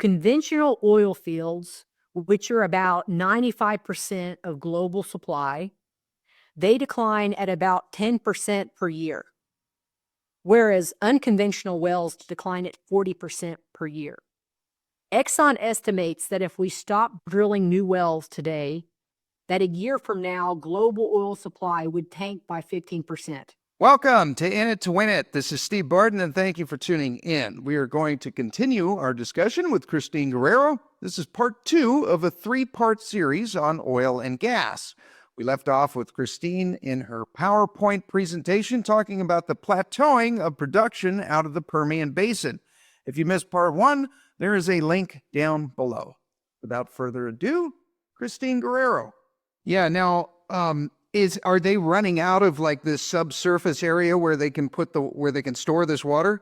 Conventional oil fields, which are about 95% of global supply, they decline at about 10% per year, whereas unconventional wells decline at 40% per year. Exxon estimates that if we stop drilling new wells today, that a year from now, global oil supply would tank by 15%. Welcome to In It to Win It. This is Steve Barton, and thank you for tuning in. We are going to continue our discussion with Christine Guerrero. This is part 2 of a 3-part series on oil and gas. We left off with Christine in her PowerPoint presentation talking about the plateauing of production out of the Permian Basin. If you missed part 1, there is a link down below. Without further ado, Christine Guerrero. Yeah, now, are they running out of like this subsurface area where they can store this water?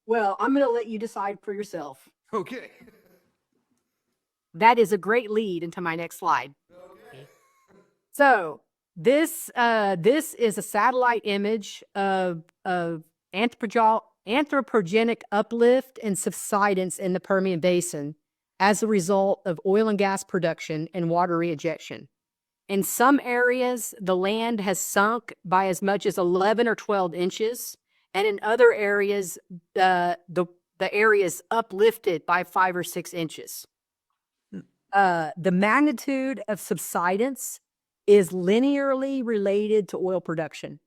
Well, I'm going to let you decide for yourself. Okay. That is a great lead into my next slide. Okay. So this is a satellite image of anthropogenic uplift and subsidence in the Permian Basin as a result of oil and gas production and water reinjection. In some areas, the land has sunk by as much as 11 or 12 inches, and in other areas, the area is uplifted by 5 or 6 inches. The magnitude of subsidence is linearly related to oil production.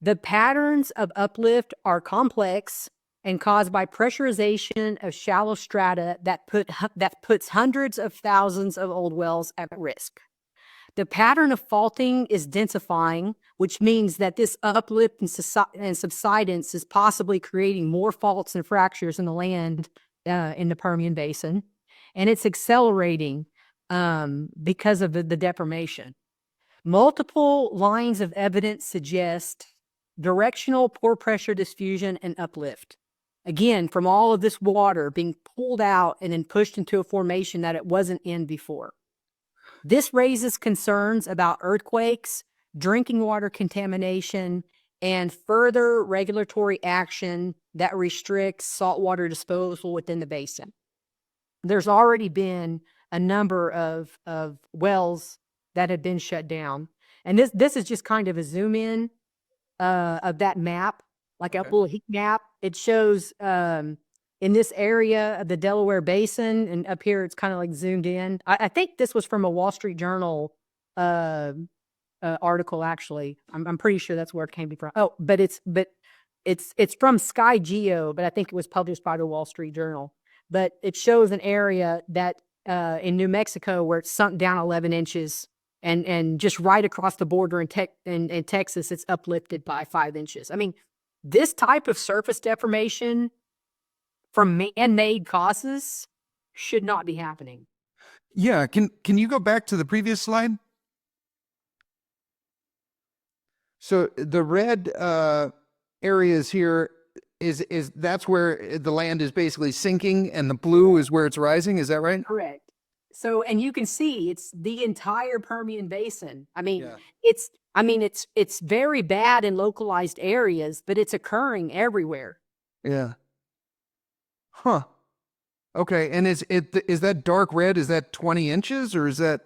The patterns of uplift are complex and caused by pressurization of shallow strata that puts hundreds of thousands of old wells at risk. The pattern of faulting is densifying, which means that this uplift and subsidence is possibly creating more faults and fractures in the land in the Permian Basin. And it's accelerating because of the deformation. Multiple lines of evidence suggest directional pore pressure diffusion and uplift. Again, from all of this water being pulled out and then pushed into a formation that it wasn't in before. This raises concerns about earthquakes, drinking water contamination, and further regulatory action that restricts saltwater disposal within the basin. There's already been a number of wells that have been shut down. And this is just kind of a zoom in of that map, like a little heat map. It shows in this area of the Delaware Basin, and up here it's kind of like zoomed in. I think this was from a Wall Street Journal article, actually. I'm pretty sure that's where it came from. Oh, but it's from Sky Geo, but I think it was published by the Wall Street Journal. But it shows an area that in New Mexico where it's sunk down 11 inches, and just right across the border in Texas, it's uplifted by 5 inches. I mean, this type of surface deformation from man-made causes should not be happening. Yeah, can you go back to the previous slide? So the red areas here is that's where the land is basically sinking, and the blue is where it's rising. Is that right? Correct. So, and you can see it's the entire Permian Basin. I mean, Yeah. it's very bad in localized areas, but it's occurring everywhere. Yeah. Huh. Okay. And is that dark red? Is that 20 inches, or is that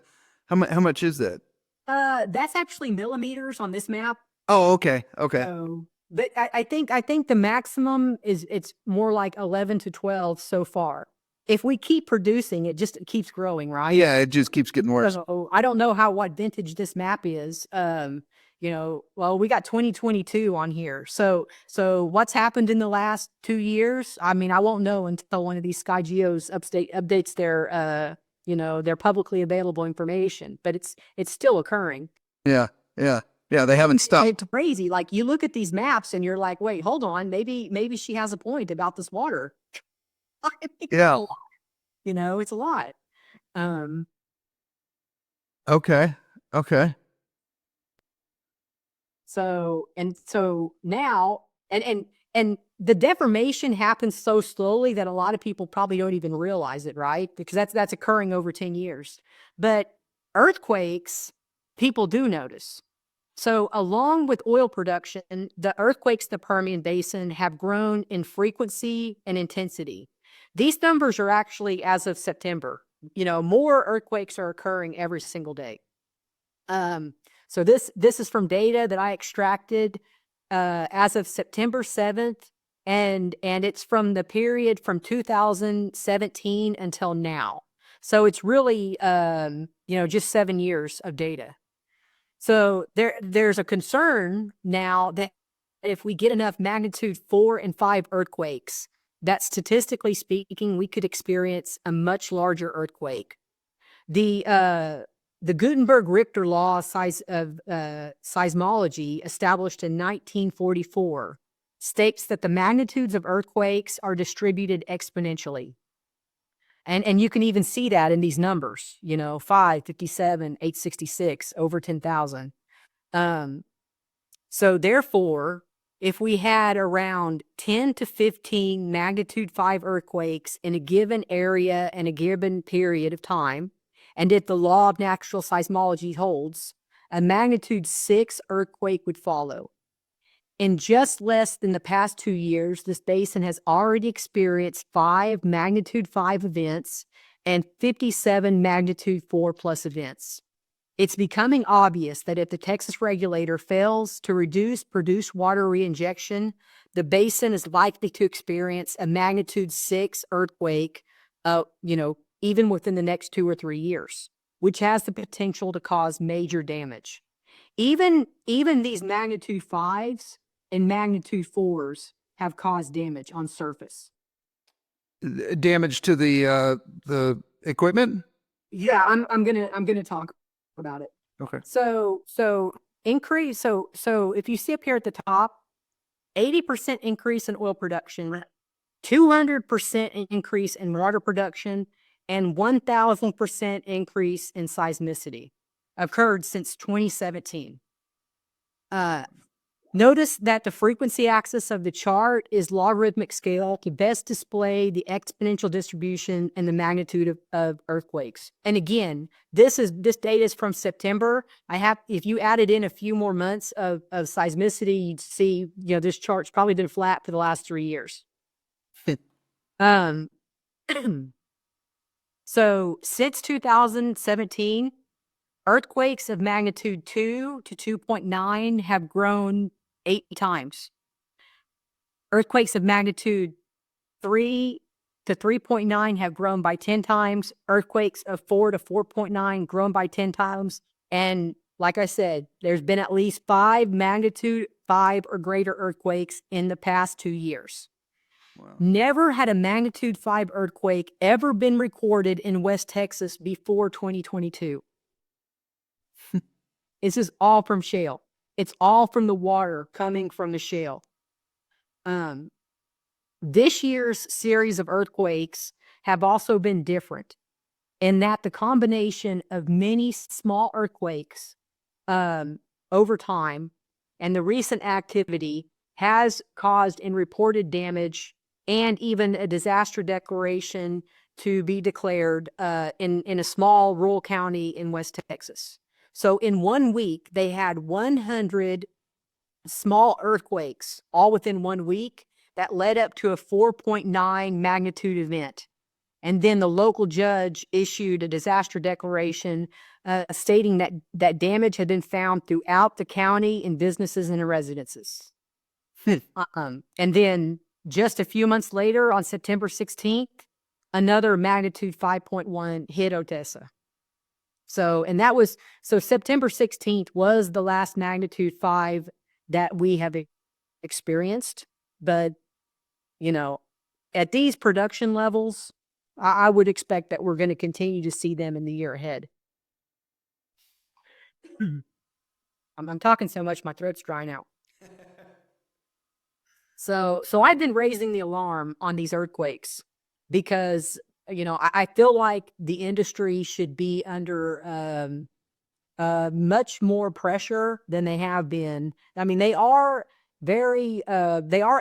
how much is that? That's actually millimeters on this map. Oh, okay. Okay. So, but I think the maximum it's more like 11 to 12 so far. If we keep producing, it just keeps growing, right? Yeah, it just keeps getting worse. So I don't know what vintage this map is. Well, we got 2022 on here. So what's happened in the last 2 years? I mean, I won't know until one of these Sky Geos updates their their publicly available information, but it's still occurring. Yeah. They haven't stopped. It's crazy. Like, you look at these maps and you're like, wait, hold on. Maybe she has a point about this water. Yeah. It's a lot. Okay. So now, and the deformation happens so slowly that a lot of people probably don't even realize it, right? Because that's occurring over 10 years. But earthquakes, people do notice. So along with oil production, the earthquakes in the Permian Basin have grown in frequency and intensity. These numbers are actually as of September. More earthquakes are occurring every single day. So this is from data that I extracted as of September 7th, and it's from the period from 2017 until now. So it's really just 7 years of data. So there's a concern now that if we get enough magnitude 4 and 5 earthquakes, that statistically speaking, we could experience a much larger earthquake. The Gutenberg Richter law of seismology, established in 1944, states that the magnitudes of earthquakes are distributed exponentially. And you can even see that in these numbers, 5, 57, 866, over 10,000. So therefore, if we had around 10 to 15 magnitude 5 earthquakes in a given area and a given period of time, and if the law of natural seismology holds, a magnitude 6 earthquake would follow. In just less than the past 2 years, this basin has already experienced 5 magnitude 5 events and 57 magnitude 4 plus events. It's becoming obvious that if the Texas regulator fails to reduce produced water reinjection, the basin is likely to experience a magnitude 6 earthquake, even within the next 2 or 3 years, which has the potential to cause major damage. Even these magnitude 5s and magnitude 4s have caused damage on surface. Damage to the equipment? Yeah, I'm gonna talk about it. Okay. So increase. So if you see up here at the top, 80% increase in oil production, 200% increase in water production, and 1,000% increase in seismicity occurred since 2017. Notice that the frequency axis of the chart is logarithmic scale to best display the exponential distribution and the magnitude of earthquakes. And again, this data is from September. If you added in a few more months of seismicity, you'd see, this chart's probably been flat for the last 3 years. So since 2017, earthquakes of magnitude 2 to 2.9 have grown 8 times. Earthquakes of magnitude 3 to 3.9 have grown by 10 times. Earthquakes of 4 to 4.9 grown by 10 times. And like I said, there's been at least 5 magnitude 5 or greater earthquakes in the past 2 years. Wow. Never had a magnitude 5 earthquake ever been recorded in West Texas before 2022. This is all from shale. It's all from the water coming from the shale. This year's series of earthquakes have also been different in that the combination of many small earthquakes over time and the recent activity has caused and reported damage and even a disaster declaration to be declared in a small rural county in West Texas. So in 1 week, they had 100 small earthquakes all within 1 week that led up to a 4.9 magnitude event. And then the local judge issued a disaster declaration stating that damage had been found throughout the county in businesses and in residences. And then just a few months later, on September 16th, another magnitude 5.1 hit Odessa. So September 16th was the last magnitude 5 that we have experienced. But, at these production levels, I would expect that we're going to continue to see them in the year ahead. I'm talking so much, my throat's drying out. So I've been raising the alarm on these earthquakes because, I feel like the industry should be under much more pressure than they have been. I mean, they are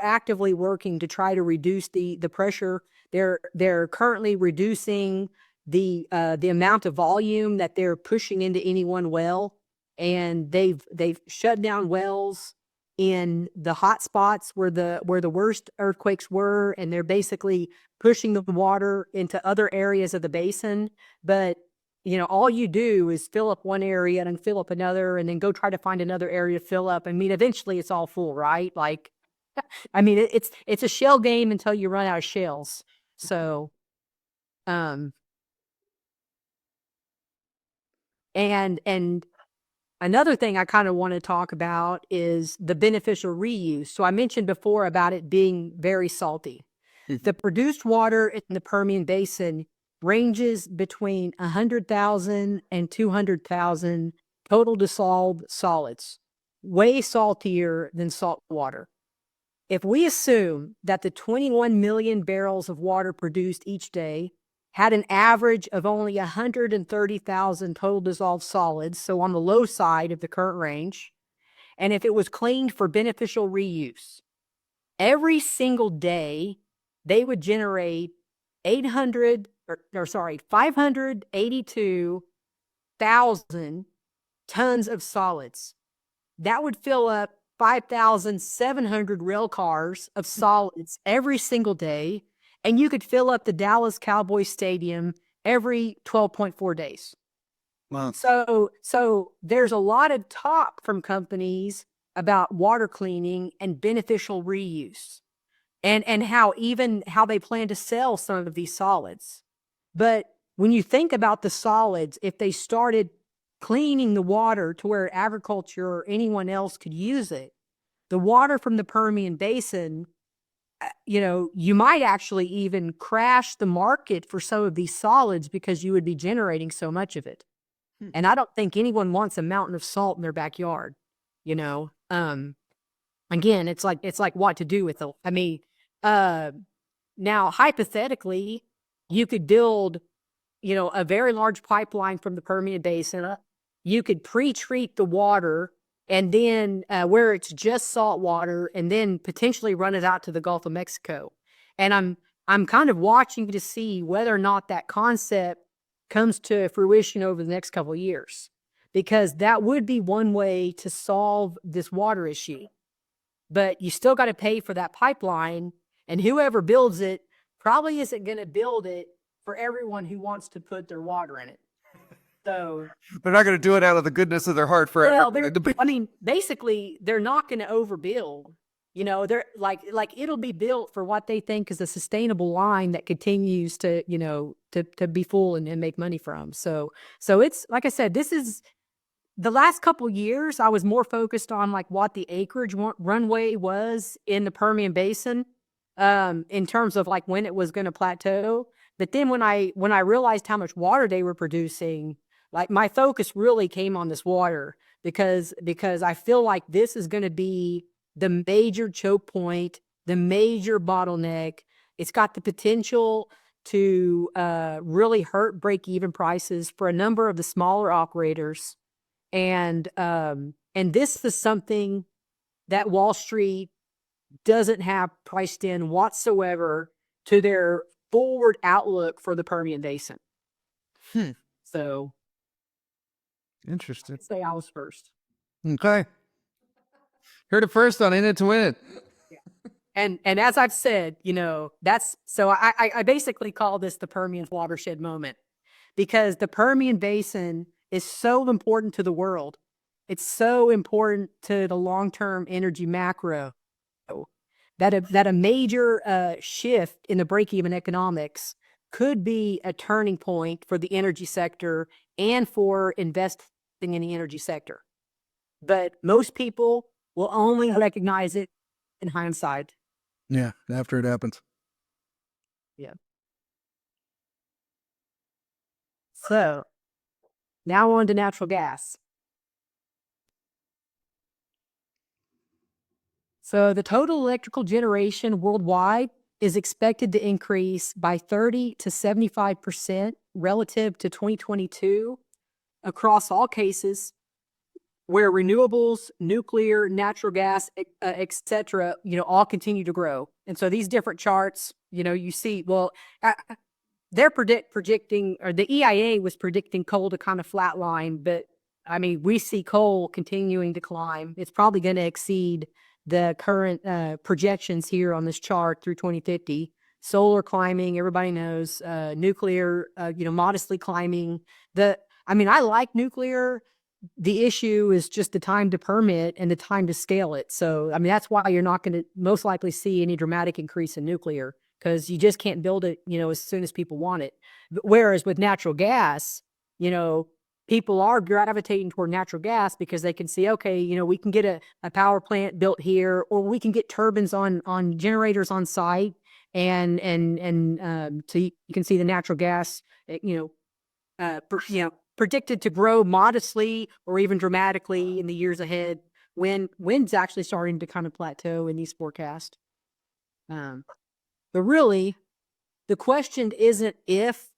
actively working to try to reduce the pressure. They're currently reducing the amount of volume that they're pushing into any one well, and they've shut down wells in the hot spots where the worst earthquakes were, and they're basically pushing the water into other areas of the basin. But all you do is fill up one area and then fill up another, and then go try to find another area to fill up. I mean, eventually it's all full, right? Like, I mean, it's a shell game until you run out of shells. So, and another thing I kind of want to talk about is the beneficial reuse. So I mentioned before about it being very salty. The produced water in the Permian Basin ranges between 100,000 and 200,000 total dissolved solids, way saltier than salt water. If we assume that the 21 million barrels of water produced each day had an average of only 130,000 total dissolved solids, so on the low side of the current range, and if it was cleaned for beneficial reuse, every single day they would generate 582,000 tons of solids. That would fill up 5,700 rail cars of solids every single day, and you could fill up the Dallas Cowboys Stadium every 12.4 days. Wow. So there's a lot of talk from companies about water cleaning and beneficial reuse, and how they plan to sell some of these solids. But when you think about the solids, if they started cleaning the water to where agriculture or anyone else could use it, the water from the Permian Basin, you might actually even crash the market for some of these solids because you would be generating so much of it. And I don't think anyone wants a mountain of salt in their backyard. Again, it's like what to do with it. I mean, now hypothetically, you could build, a very large pipeline from the Permian Basin. You could pre-treat the water, and then where it's just salt water, and then potentially run it out to the Gulf of Mexico. And I'm kind of watching to see whether or not that concept comes to fruition over the next couple of years, because that would be one way to solve this water issue. But you still got to pay for that pipeline, and whoever builds it probably isn't going to build it for everyone who wants to put their water in it. So They're not going to do it out of the goodness of their heart for basically, they're not going to overbuild. They're like it'll be built for what they think is a sustainable line that continues to to be full and make money from. So it's like I said, this is the last couple years. I was more focused on like what the acreage runway was in the Permian Basin, in terms of like when it was going to plateau. But then when I realized how much water they were producing, like my focus really came on this water, because I feel like this is going to be the major choke point, the major bottleneck. It's got the potential to really hurt break-even prices for a number of the smaller operators. And this is something that Wall Street doesn't have priced in whatsoever to their forward outlook for the Permian Basin. So interesting. I'd say I was first. Okay. Heard it first on In It to Win It. Yeah. And as I've said, that's so I basically call this the Permian watershed moment, because the Permian Basin is so important to the world. It's so important to the long-term energy macro that a major shift in the break-even economics could be a turning point for the energy sector and for investing in the energy sector. But most people will only recognize it in hindsight. Yeah, after it happens. Yeah. So now on to natural gas. So the total electrical generation worldwide is expected to increase by 30 to 75% relative to 2022 across all cases where renewables, nuclear, natural gas, et cetera, all continue to grow. And so these different charts, you see, they're projecting, or the EIA was predicting coal to kind of flatline, but I mean, we see coal continuing to climb. It's probably going to exceed the current projections here on this chart through 2050. Solar climbing, everybody knows. Nuclear, modestly climbing. I mean, I like nuclear. The issue is just the time to permit and the time to scale it. So, I mean, that's why you're not going to most likely see any dramatic increase in nuclear, because you just can't build it, as soon as people want it. Whereas with natural gas, people are gravitating toward natural gas because they can see, okay, we can get a power plant built here, or we can get turbines on generators on site. So you can see the natural gas, predicted to grow modestly or even dramatically in the years ahead. Wind's actually starting to kind of plateau in these forecasts. But really, the question isn't if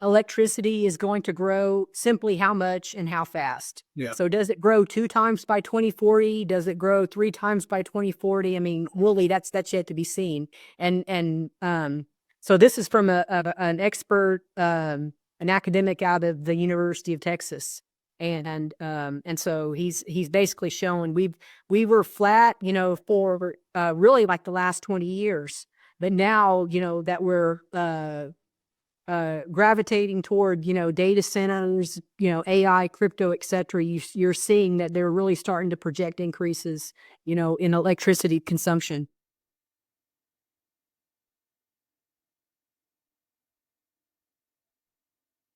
electricity is going to grow, simply how much and how fast. Yeah. So does it grow 2 times by 2040? Does it grow 3 times by 2040? I mean, really, that's yet to be seen. So this is from an expert, an academic out of the University of Texas. And so he's basically showing we were flat, for really like the last 20 years. But now, that we're gravitating toward, data centers, AI, crypto, et cetera, you're seeing that they're really starting to project increases, in electricity consumption.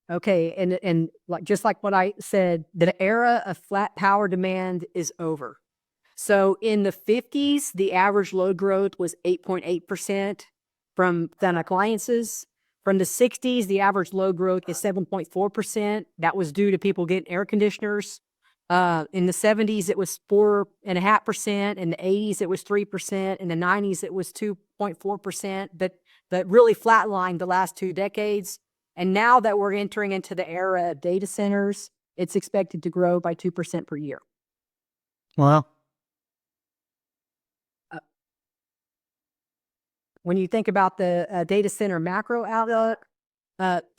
Okay, and like just like what I said, the era of flat power demand is over. So in the 50s, the average load growth was 8.8% from thermal appliances. From the 60s, the average load growth is 7.4%. That was due to people getting air conditioners. In the 70s, it was 4.5%. In the 80s, it was 3%. In the 90s, it was 2.4%. But really flatlined the last 2 decades. And now that we're entering into the era of data centers, it's expected to grow by 2% per year. Wow. When you think about the data center macro outlook,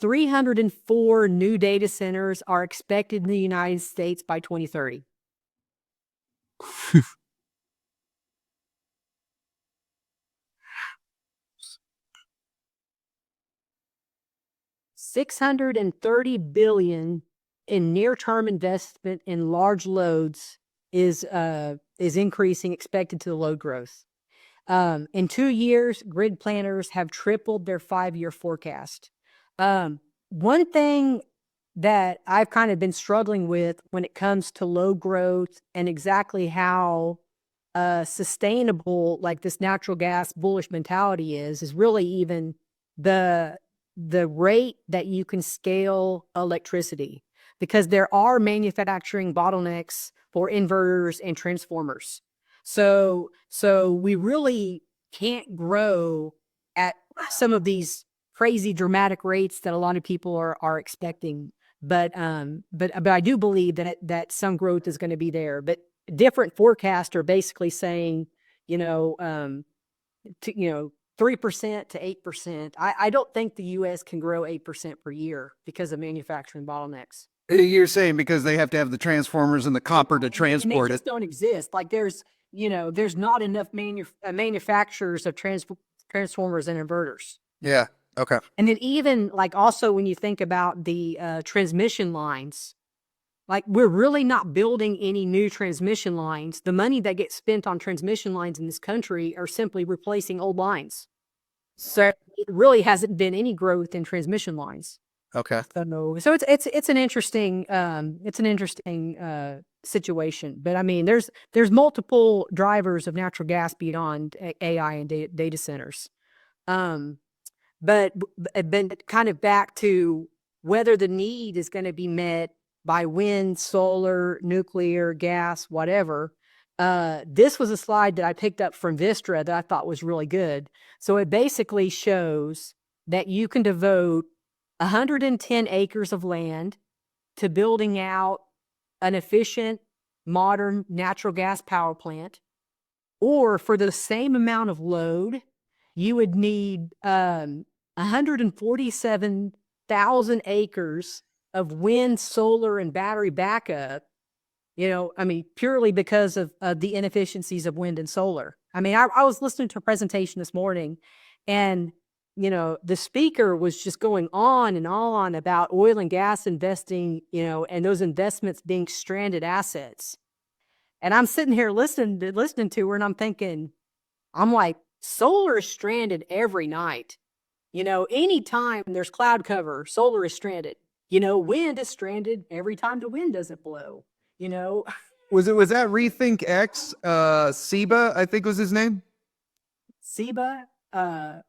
304 new data centers are expected in the United States by 2030. $630 billion in near-term investment in large loads is increasing, expected to the load growth. In 2 years, grid planners have tripled their 5-year forecast. One thing that I've kind of been struggling with when it comes to load growth and exactly how sustainable like this natural gas bullish mentality is really even the rate that you can scale electricity, because there are manufacturing bottlenecks for inverters and transformers. So we really can't grow at some of these crazy dramatic rates that a lot of people are expecting. But I do believe that some growth is going to be there. But different forecasts are basically saying, 3% to 8%. I don't think the U.S. can grow 8% per year because of manufacturing bottlenecks. You're saying because they have to have the transformers and the copper to And they transport just it. don't exist. Like there's not enough manufacturers of transformers and inverters. Yeah. Okay. And then even like also when you think about the transmission lines, like we're really not building any new transmission lines. The money that gets spent on transmission lines in this country are simply replacing old lines. So it really hasn't been any growth in transmission lines. Okay. So it's an interesting situation. But I mean, there's multiple drivers of natural gas beyond AI and data centers. But kind of back to whether the need is going to be met by wind, solar, nuclear, gas, whatever. This was a slide that I picked up from Vistra that I thought was really good. So it basically shows that you can devote 110 acres of land to building out an efficient, modern natural gas power plant, or for the same amount of load, you would need 147,000 acres of wind, solar, and battery backup I mean, purely because of the inefficiencies of wind and solar. I mean, I was listening to a presentation this morning, and the speaker was just going on and on about oil and gas investing, and those investments being stranded assets. And I'm sitting here listening to her, and I'm like, solar is stranded every night. Anytime there's cloud cover, solar is stranded. Wind is stranded every time the wind doesn't blow. You know, Was that Rethink X? Seba, I think was his name. Seba. No,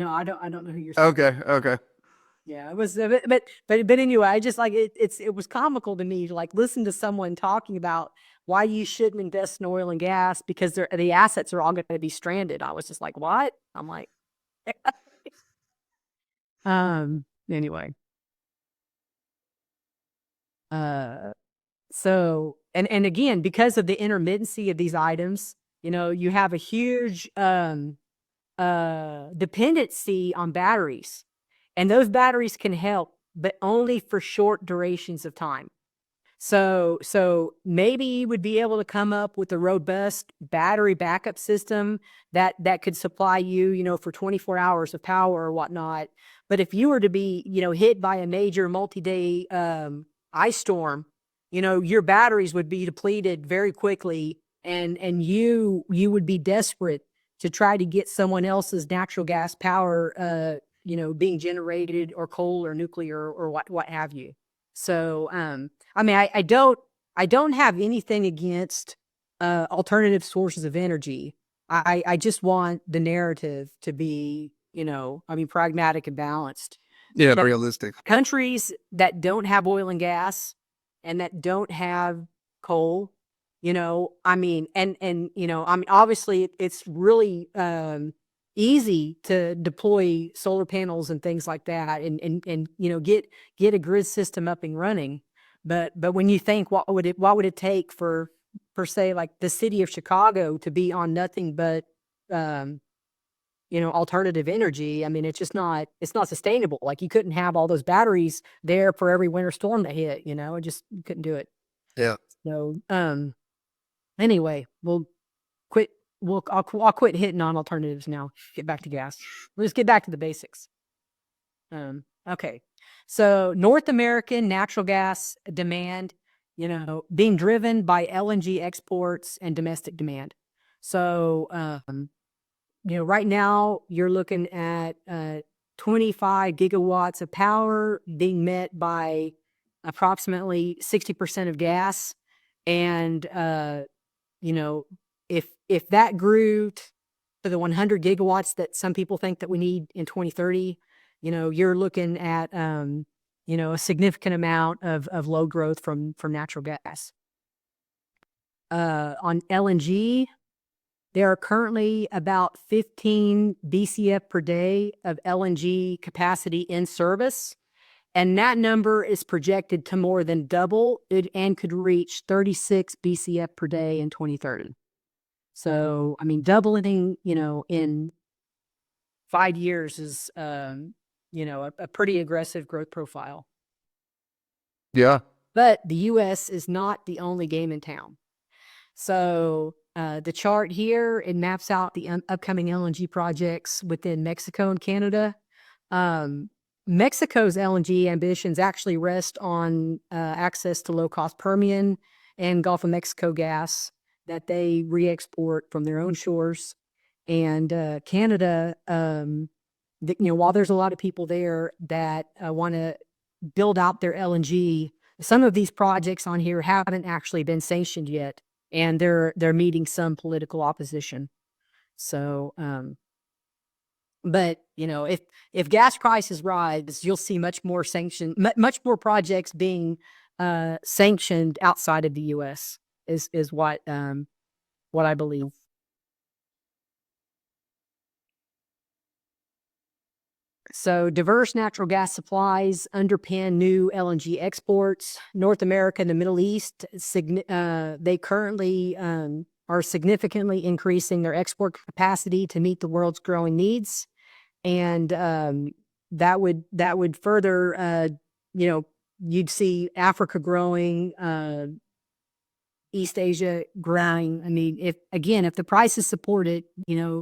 I don't know who you're. Okay. Yeah, it was, but anyway, I just like it was comical to me to like listen to someone talking about why you shouldn't invest in oil and gas because the assets are all going to be stranded. I was just like, what? I'm like, anyway. So, and again, because of the intermittency of these items, you have a huge dependency on batteries, and those batteries can help, but only for short durations of time. So maybe you would be able to come up with a robust battery backup system that could supply you, for 24 hours of power or whatnot. But if you were to be, hit by a major multi-day ice storm, your batteries would be depleted very quickly, and you would be desperate to try to get someone else's natural gas power, being generated, or coal or nuclear or what have you. So, I mean, I don't have anything against alternative sources of energy. I just want the narrative to be, pragmatic and balanced. Yeah, So realistic. countries that don't have oil and gas and that don't have coal, I mean, obviously it's really easy to deploy solar panels and things like that, and get a grid system up and running. But when you think what would it take for say like the city of Chicago to be on nothing but alternative energy, I mean, it's not sustainable. Like, you couldn't have all those batteries there for every winter storm that hit, you couldn't do it. Yeah. So, anyway, I'll quit hitting on alternatives now. Get back to gas. We'll just get back to the basics. Okay. So North American natural gas demand, being driven by LNG exports and domestic demand. So, right now you're looking at 25 gigawatts of power being met by approximately 60% of gas. And, if that grew to the 100 gigawatts that some people think that we need in 2030, you're looking at, a significant amount of load growth from natural gas. On LNG, there are currently about 15 BCF per day of LNG capacity in service, and that number is projected to more than double it and could reach 36 BCF per day in 2030. So, I mean, doubling, in 5 years is, a pretty aggressive growth profile. Yeah. But the U.S. is not the only game in town. So, the chart here, it maps out the upcoming LNG projects within Mexico and Canada. Mexico's LNG ambitions actually rest on access to low-cost Permian and Gulf of Mexico gas that they re-export from their own shores. And Canada, while there's a lot of people there that want to build out their LNG, some of these projects on here haven't actually been sanctioned yet, and they're meeting some political opposition. So, but if gas prices rise, you'll see much more projects being sanctioned outside of the U.S. is what I believe. So diverse natural gas supplies underpin new LNG exports. North America and the Middle East, they currently are significantly increasing their export capacity to meet the world's growing needs, and that would further, you'd see Africa growing East Asia growing. I mean, if the prices support it,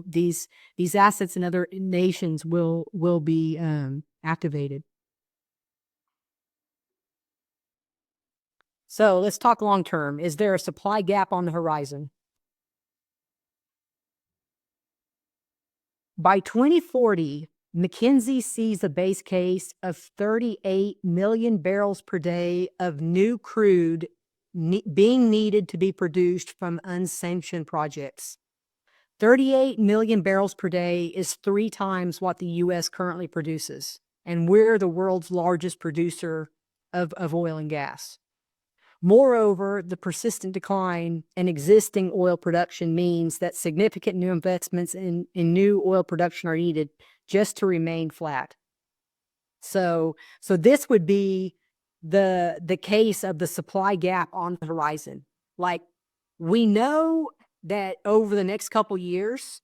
these assets in other nations will be activated. So let's talk long term. Is there a supply gap on the horizon? By 2040, McKinsey sees a base case of 38 million barrels per day of new crude being needed to be produced from unsanctioned projects. 38 million barrels per day is 3 times what the U.S. currently produces. And we're the world's largest producer of oil and gas. Moreover, the persistent decline in existing oil production means that significant new investments in new oil production are needed just to remain flat. So this would be the case of the supply gap on the horizon. Like, we know that over the next couple years,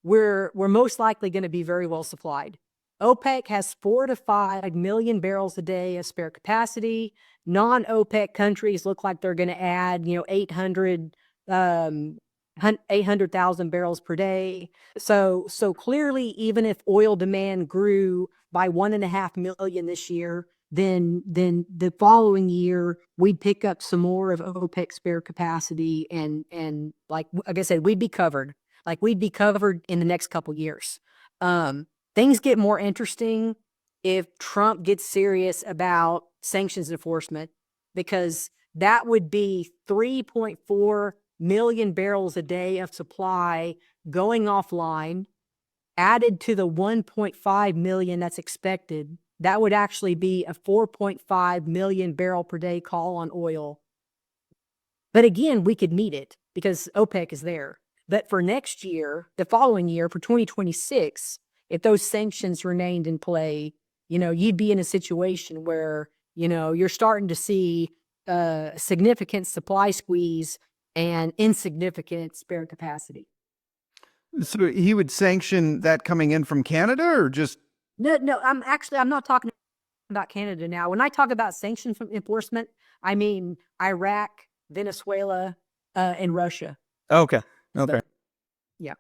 we're most likely going to be very well supplied. OPEC has 4 to 5 million barrels a day of spare capacity. Non-OPEC countries look like they're going to add, 800,000 barrels per day. So clearly, even if oil demand grew by 1.5 million this year, then the following year we'd pick up some more of OPEC spare capacity, and like I said, we'd be covered. Like, we'd be covered in the next couple years. Things get more interesting if Trump gets serious about sanctions enforcement, because that would be 3.4 million barrels a day of supply going offline, added to the 1.5 million that's expected. That would actually be a 4.5 million barrel per day call on oil. But again, we could meet it because OPEC is there. But for next year, the following year, for 2026, if those sanctions remained in play, you'd be in a situation where, you're starting to see significant supply squeeze and insignificant spare capacity. So he would sanction that coming in from Canada, or just? No, I'm not talking about Canada now. When I talk about sanctions enforcement, I mean Iraq, Venezuela, and Russia. Okay. Okay. Yeah.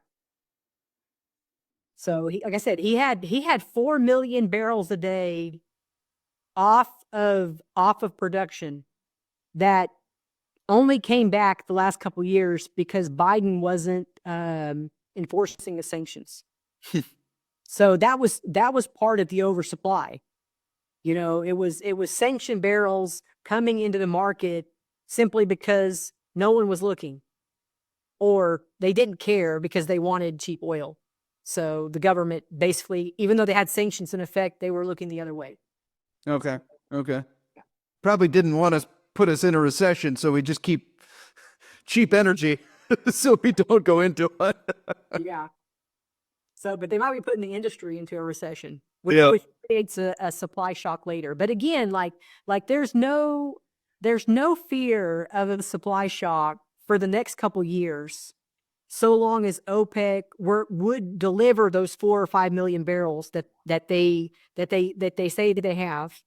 So like I said, he had 4 million barrels a day off of production that only came back the last couple of years because Biden wasn't enforcing the sanctions. So that was part of the oversupply. It was sanctioned barrels coming into the market simply because no one was looking, or they didn't care because they wanted cheap oil. So the government basically, even though they had sanctions in effect, they were looking the other way. Okay. Okay. Probably didn't want to put us in a recession, so we just keep cheap energy so we don't go into it. Yeah. So, but they might be putting the industry into a recession, which creates a supply shock later. But again, like there's no fear of a supply shock for the next couple years, so long as OPEC would deliver those 4 or 5 million barrels that they say that they have,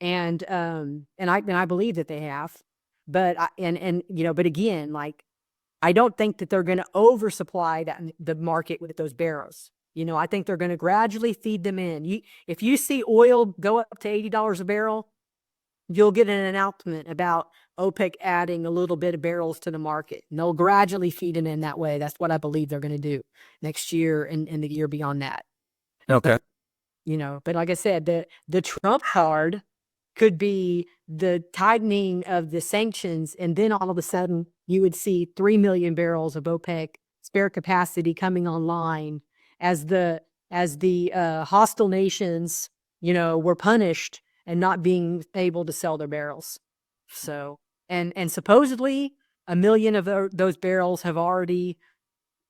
and I believe that they have, but but again, like, I don't think that they're going to oversupply the market with those barrels. I think they're going to gradually feed them in. If you see oil go up to $80 a barrel, you'll get an announcement about OPEC adding a little bit of barrels to the market, and they'll gradually feed it in that way. That's what I believe they're going to do next year and the year beyond that. Okay. But like I said, the Trump card could be the tightening of the sanctions, and then all of a sudden you would see 3 million barrels of OPEC spare capacity coming online as the hostile nations, were punished and not being able to sell their barrels. So, and supposedly 1 million of those barrels have already,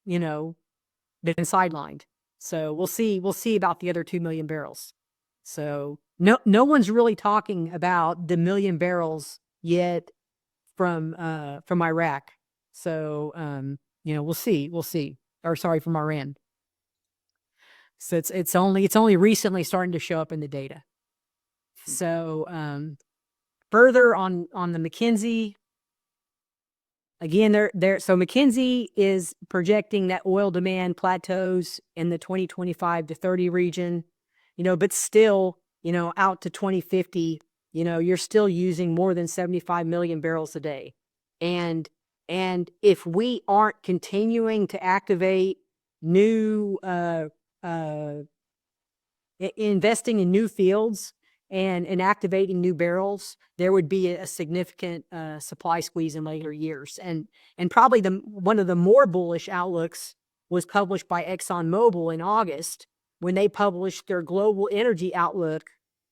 been sidelined. So we'll see about the other 2 million barrels. So no one's really talking about the 1 million barrels yet from Iraq. So we'll see. Or sorry, from Iran. So it's only recently starting to show up in the data. So further on the McKinsey, Again, so McKinsey is projecting that oil demand plateaus in the 2025 to 30 region, but still, out to 2050, you're still using more than 75 million barrels a day. And if we aren't continuing to activate new, investing in new fields and activating new barrels, there would be a significant supply squeeze in later years. And probably one of the more bullish outlooks was published by ExxonMobil in August, when they published their global energy outlook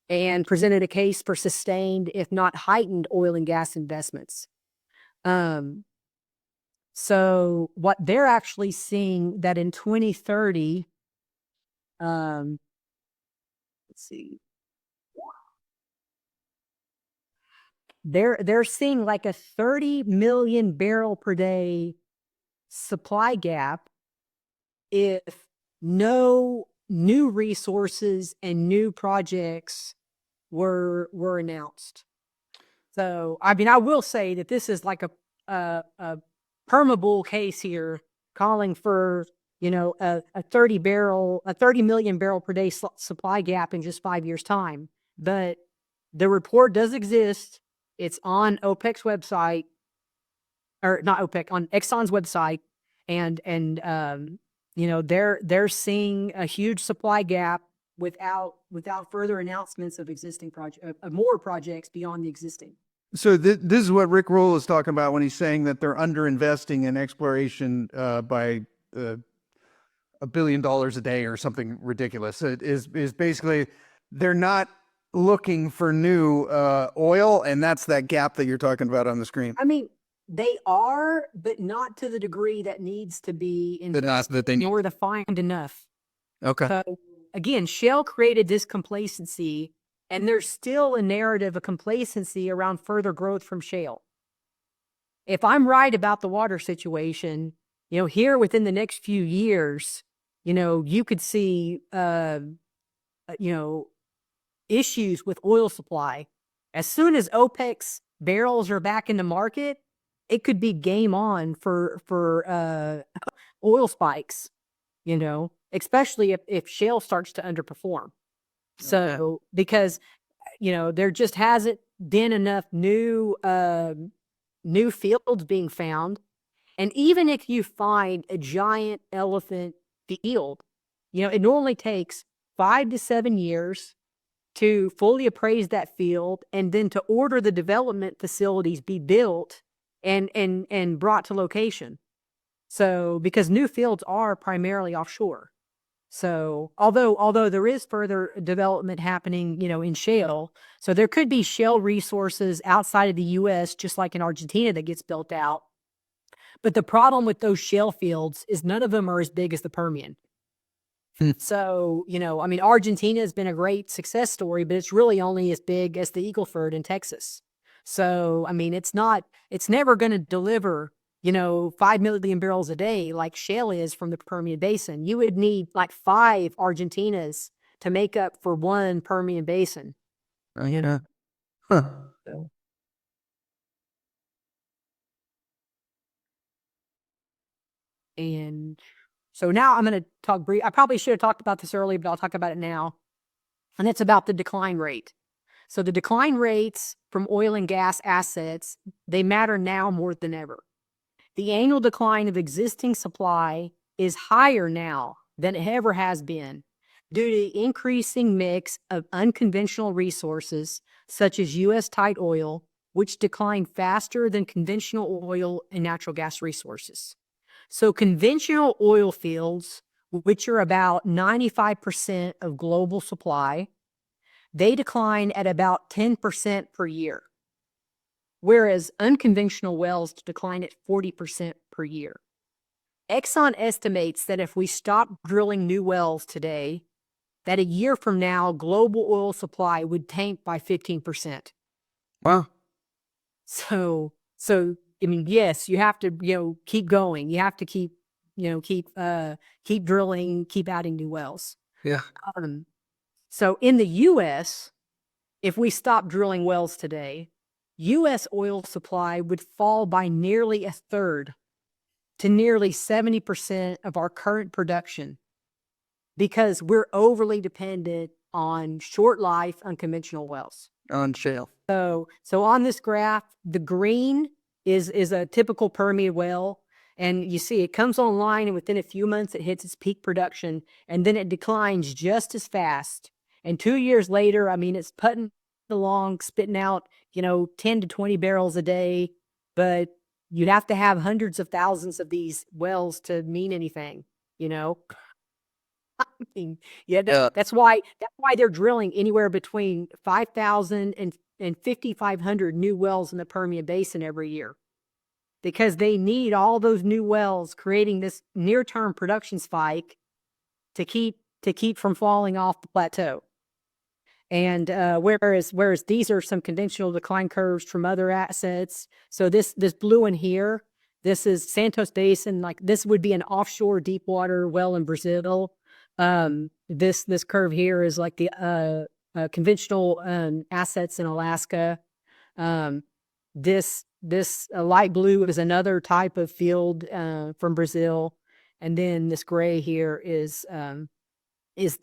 and presented a case for sustained, if not heightened, oil and gas investments. So what they're actually seeing that in 2030, let's see, they're seeing like a 30 million barrel per day supply gap if no new resources and new projects were announced. So, I mean, I will say that this is like a perma-bull case here, calling for, a 30 million barrel per day supply gap in just 5 years' time. But the report does exist. It's on OPEC's website, or not OPEC, on Exxon's website, and they're seeing a huge supply gap without further announcements of existing more projects beyond the existing. So this is what Rick Roll is talking about when he's saying that they're underinvesting in exploration by $1 billion a day or something ridiculous. It is basically they're not looking for new oil, and that's that gap that you're talking about on the screen. I mean, they are, but not to the degree that needs to be in order to find enough. Okay. So again, Shale created this complacency, and there's still a narrative of complacency around further growth from Shale. If I'm right about the water situation, here within the next few years, you could see, issues with oil supply. As soon as OPEC's barrels are back in the market, it could be game on for oil spikes, especially if Shale starts to underperform. So, because, there just hasn't been enough new fields being found. And even if you find a giant elephant field, it normally takes 5 to 7 years to fully appraise that field, and then to order the development facilities be built and brought to location. So, because new fields are primarily offshore. So, although there is further development happening, in shale, so there could be shale resources outside of the U.S., just like in Argentina, that gets built out. But the problem with those shale fields is none of them are as big as the Permian. So, I mean, Argentina has been a great success story, but it's really only as big as the Eagle Ford in Texas. So, I mean, it's never going to deliver, 5 million barrels a day like shale is from the Permian Basin. You would need like 5 Argentinas to make up for 1 Permian Basin. Huh. And so now I'm going to talk brief. I probably should have talked about this earlier, but I'll talk about it now. And it's about the decline rate. So the decline rates from oil and gas assets, they matter now more than ever. The annual decline of existing supply is higher now than it ever has been due to the increasing mix of unconventional resources, such as U.S. tight oil, which decline faster than conventional oil and natural gas resources. So conventional oil fields, which are about 95% of global supply, they decline at about 10% per year, whereas unconventional wells decline at 40% per year. Exxon estimates that if we stop drilling new wells today, that a year from now, global oil supply would tank by 15%. Wow. So I mean, yes, you have to, keep going. You have to keep drilling, keep adding new wells. Yeah. So in the U.S., if we stop drilling wells today, U.S. oil supply would fall by nearly a third to nearly 70% of our current production because we're overly dependent on short life unconventional wells. On shale. So on this graph, the green is a typical Permian well. And you see it comes online and within a few months it hits its peak production and then it declines just as fast. And 2 years later, I mean, it's putting along, spitting out, 10 to 20 barrels a day, but you'd have to have hundreds of thousands of these wells to mean anything, I mean, that's why they're drilling anywhere between 5,000 and 5,500 new wells in the Permian Basin every year, because they need all those new wells creating this near-term production spike to keep from falling off the plateau. And whereas these are some conventional decline curves from other assets. So this blue one here, this is Santos Basin. Like this would be an offshore deep water well in Brazil. This curve here is like the conventional assets in Alaska. This light blue is another type of field from Brazil, and then this gray here is the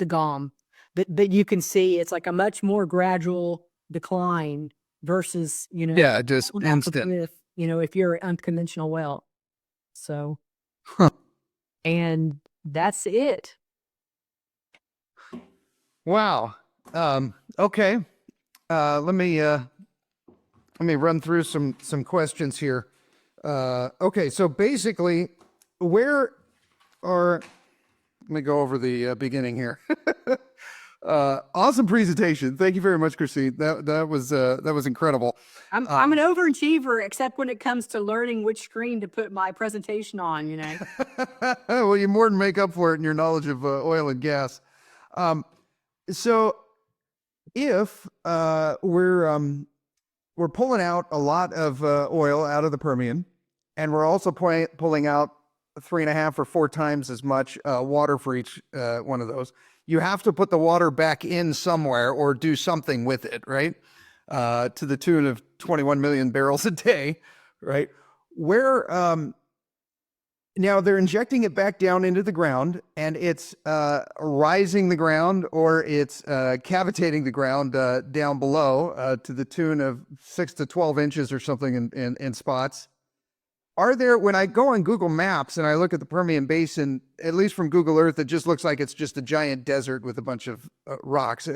GOM. But you can see it's like a much more gradual decline versus just instant. If you're an unconventional well. So, and that's it. Wow. Okay. Let me run through some questions here. Okay, so basically, let me go over the beginning here. Awesome presentation. Thank you very much, Christine. That was incredible. I'm an overachiever, except when it comes to learning which screen to put my presentation on. Well, you more than make up for it in your knowledge of oil and gas. So, if we're pulling out a lot of oil out of the Permian, and we're also pulling out 3.5 or 4 times as much water for each one of those. You have to put the water back in somewhere or do something with it, right? To the tune of 21 million barrels a day, right? Where now they're injecting it back down into the ground, and it's rising the ground, or it's cavitating the ground down below to the tune of 6 to 12 inches or something in spots. Are there, when I go on Google Maps and I look at the Permian Basin, at least from Google Earth, it just looks like it's just a giant desert with a bunch of rocks.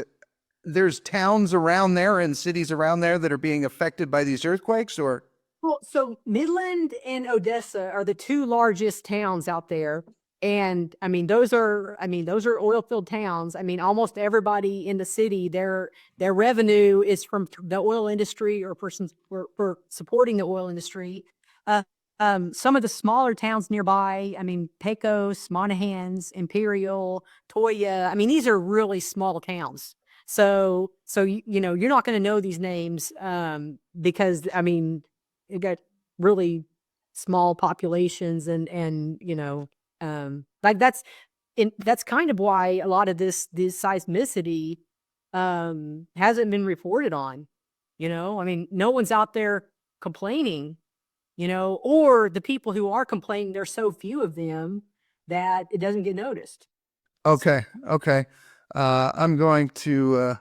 There's towns around there and cities around there that are being affected by these earthquakes, or? Well, so Midland and Odessa are the 2 largest towns out there. And those are oil field towns. Almost everybody in the city, their revenue is from the oil industry or persons for supporting the oil industry. Some of the smaller towns nearby, Pecos, Monahans, Imperial, Toya, these are really small towns. So you're not going to know these names because you got really small populations and like that's kind of why a lot of this seismicity hasn't been reported on. No one's out there complaining. Or the people who are complaining, there's so few of them that it doesn't get noticed. Okay. I'm going to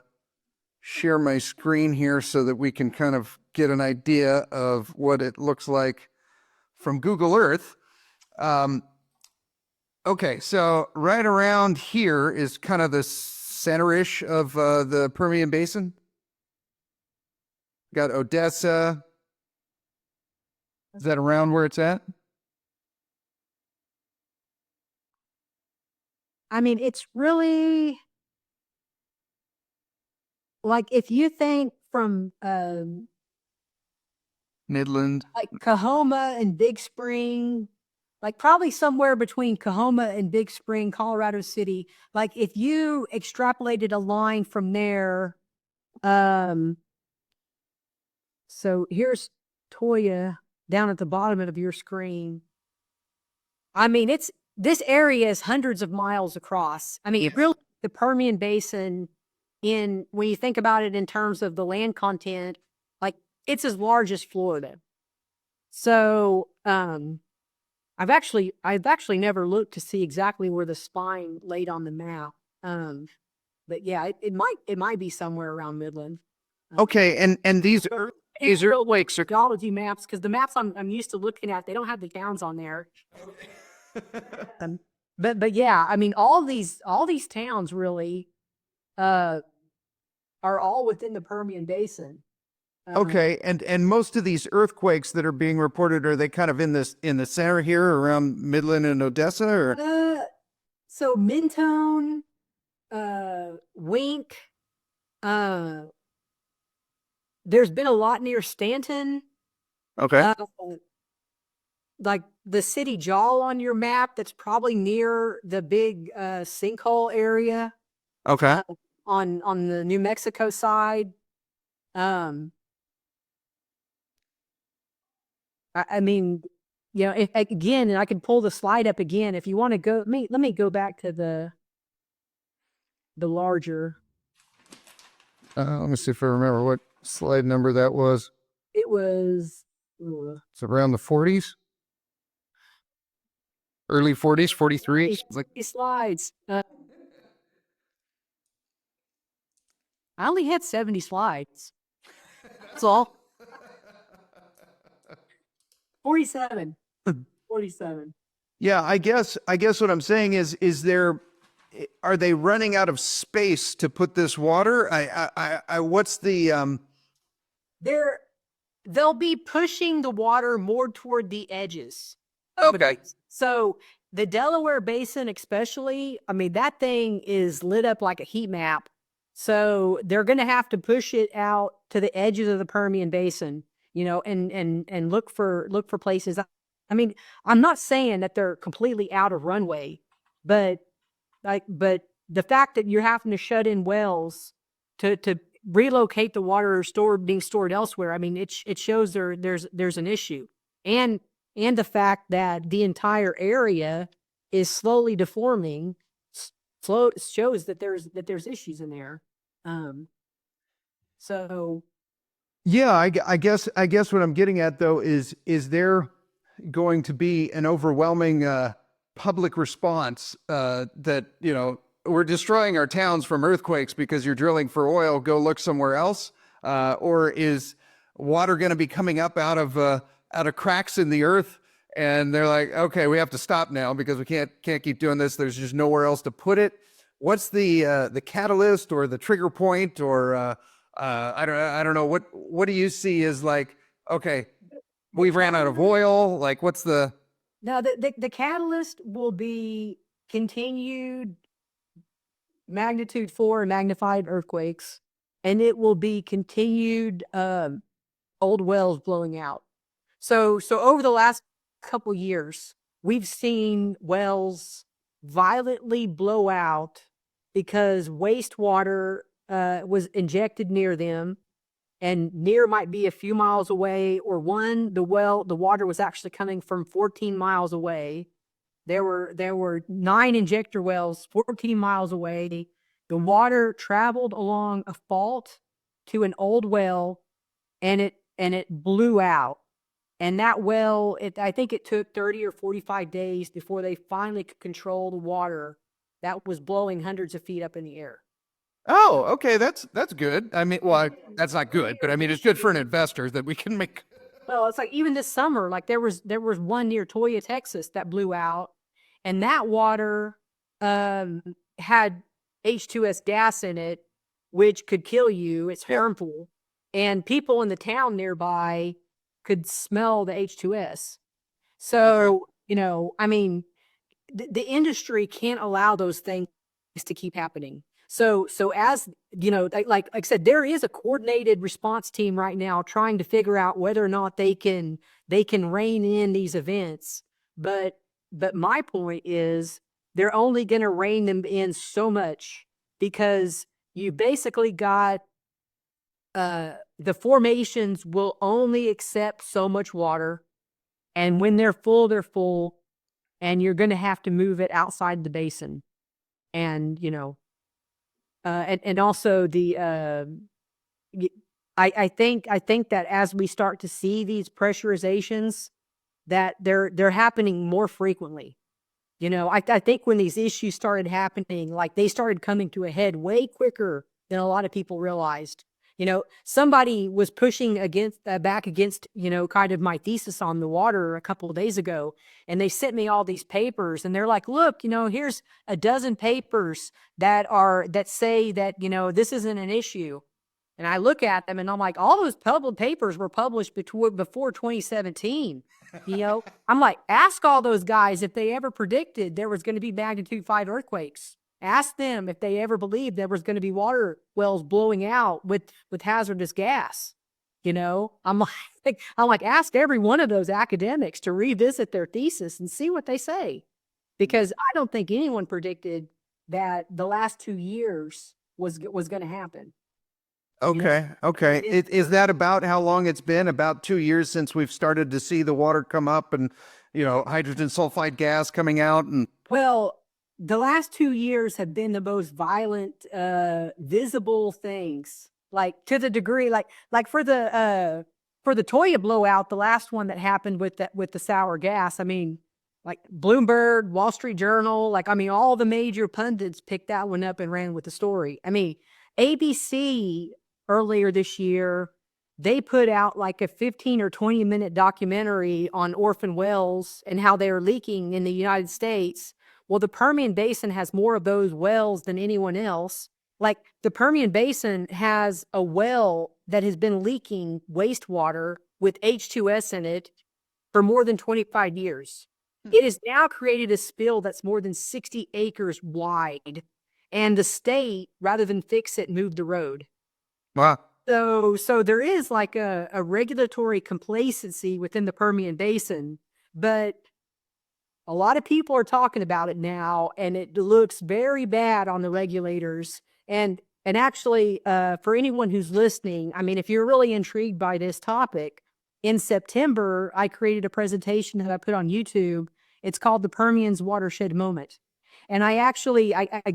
share my screen here so that we can kind of get an idea of what it looks like from Google Earth. Okay, so right around here is kind of the center-ish of the Permian Basin. Got Odessa. Is that around where it's at? It's really like if you think from Midland, like Kahoma and Big Spring, like probably somewhere between Kahoma and Big Spring, Colorado City. Like if you extrapolated a line from there, so here's Toya down at the bottom of your screen. This area is hundreds of miles across. Really, the Permian Basin, when you think about it in terms of the land content, like it's as large as Florida. So, I've actually never looked to see exactly where the spine laid on the map. But yeah, it might be somewhere around Midland. Okay, and these earthquakes are Geology maps, because the maps I'm used to looking at, they don't have the towns on there. But yeah, I mean, all these towns really are all within the Permian Basin. okay, and most of these earthquakes that are being reported, are they kind of in the center here around Midland and Odessa, or? So Mentone, Wink, there's been a lot near Stanton. Okay. Like the city Jol on your map, that's probably near the big sinkhole area. Okay. On the New Mexico side. I mean, you know, if, again, and I can pull the slide up again if you want to go. Let me go back to the larger. Let me see if I remember what slide number that was. It was. It's around the 40s, early 40s, 43. Like, Slides. I only had 70 slides. That's all. 47. 47. yeah, I guess what I'm saying is are they running out of space to put this water? I what's the They'll be pushing the water more toward the edges. Okay. So the Delaware Basin, especially, I mean, that thing is lit up like a heat map. So they're going to have to push it out to the edges of the Permian Basin, you know, and look for places. I mean, I'm not saying that they're completely out of runway, but the fact that you're having to shut in wells to relocate the water being stored elsewhere, I mean, it shows there's an issue. And the fact that the entire area is slowly deforming shows that there's issues in there. So Yeah, I guess what I'm getting at though is there going to be an overwhelming public response that, you know, we're destroying our towns from earthquakes because you're drilling for oil, go look somewhere else, or is water going to be coming up out of cracks in the earth, and they're like, okay, we have to stop now because we can't keep doing this. There's just nowhere else to put it. What's the catalyst or the trigger point, or I don't know, what do you see as like, okay, we've ran out of oil, like what's the now the catalyst will be continued magnitude 4 and magnified earthquakes, and it will be continued old wells blowing out. So over the last couple years, we've seen wells violently blow out because wastewater was injected near them, and near might be a few miles away, or the water was actually coming from 14 miles away. There were 9 injector wells 14 miles away. The water traveled along a fault to an old well, and it blew out. And that well, I think it took 30 or 45 days before they finally could control the water that was blowing hundreds of feet up in the air. Oh, okay, that's good. I mean, well, that's not good, but I mean, it's good for an investor that we can make. Well, it's like even this summer, like there was one near Toya, Texas that blew out, and that water had H2S gas in it, which could kill you. It's harmful, and people in the town nearby could smell the H2S. So, you know, I mean, the industry can't allow those things to keep happening. So as you know, like I said, there is a coordinated response team right now trying to figure out whether or not they can rein in these events. But my point is, they're only going to rein them in so much, because you basically got the formations will only accept so much water, and when they're full, and you're going to have to move it outside the basin. And, you know, and also I think that as we start to see these pressurizations, that they're happening more frequently. You know, I think when these issues started happening, like they started coming to a head way quicker than a lot of people realized. You know, somebody was pushing against back against, you know, kind of my thesis on the water a couple of days ago, and they sent me all these papers, and they're like, "Look, you know, here's a dozen papers that say that, you know, this isn't an issue." And I look at them and I'm like, all those public papers were published before 2017. You know, I'm like, ask all those guys if they ever predicted there was going to be magnitude 5 earthquakes. Ask them if they ever believed there was going to be water wells blowing out with hazardous gas. You know, I'm like, ask every one of those academics to revisit their thesis and see what they say, because I don't think anyone predicted that the last 2 years was going to happen. Okay. Okay. Is that about how long it's been? About 2 years since we've started to see the water come up and, you know, hydrogen sulfide gas coming out? And Well, the last 2 years have been the most violent, visible things. Like to the degree, like for the Toya blowout, the last one that happened with the sour gas. I mean, like Bloomberg, Wall Street Journal, like, I mean, all the major pundits picked that one up and ran with the story. I mean, ABC earlier this year, they put out like a 15 or 20-minute documentary on orphan wells and how they are leaking in the United States. Well, the Permian Basin has more of those wells than anyone else. Like the Permian Basin has a well that has been leaking wastewater with H2S in it for more than 25 years. It has now created a spill that's more than 60 acres wide. And the state, rather than fix it, moved the road. wow. So there is like a regulatory complacency within the Permian Basin, but a lot of people are talking about it now, and it looks very bad on the regulators. And actually, for anyone who's listening, I mean, if you're really intrigued by this topic, in September, I created a presentation that I put on YouTube. It's called The Permian's Watershed Moment. And I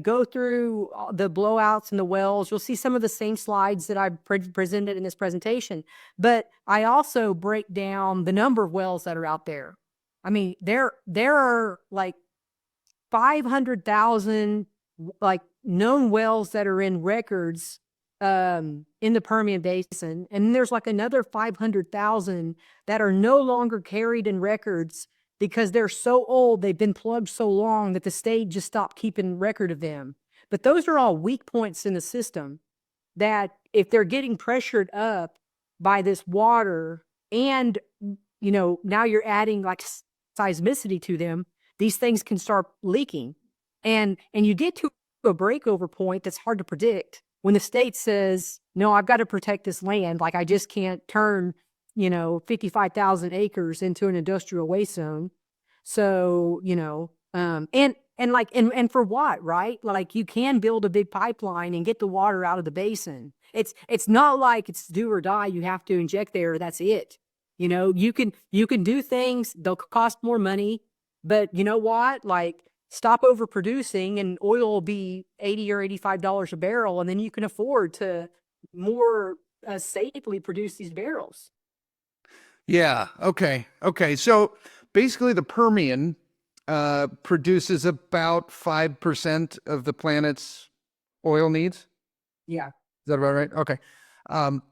go through the blowouts and the wells. You'll see some of the same slides that I presented in this presentation, but I also break down the number of wells that are out there. I mean, there are like 500,000 like known wells that are in records in the Permian Basin, and there's like another 500,000 that are no longer carried in records because they're so old, they've been plugged so long that the state just stopped keeping record of them. But those are all weak points in the system that if they're getting pressured up by this water and, you know, now you're adding like seismicity to them, these things can start leaking. And you get to a breakover point that's hard to predict when the state says, no, I've got to protect this land. Like I just can't turn, you know, 55,000 acres into an industrial waste zone. So, you know, and for what, right? Like you can build a big pipeline and get the water out of the basin. It's not like it's do or die. You have to inject there. That's it. You know, you can do things. They'll cost more money, but you know what? Like stop overproducing and oil will be $80 or $85 a barrel. And then you can afford to more safely produce these barrels. Yeah. Okay. Okay. So basically, the Permian produces about 5% of the planet's oil needs. Yeah. Is that about right? Okay.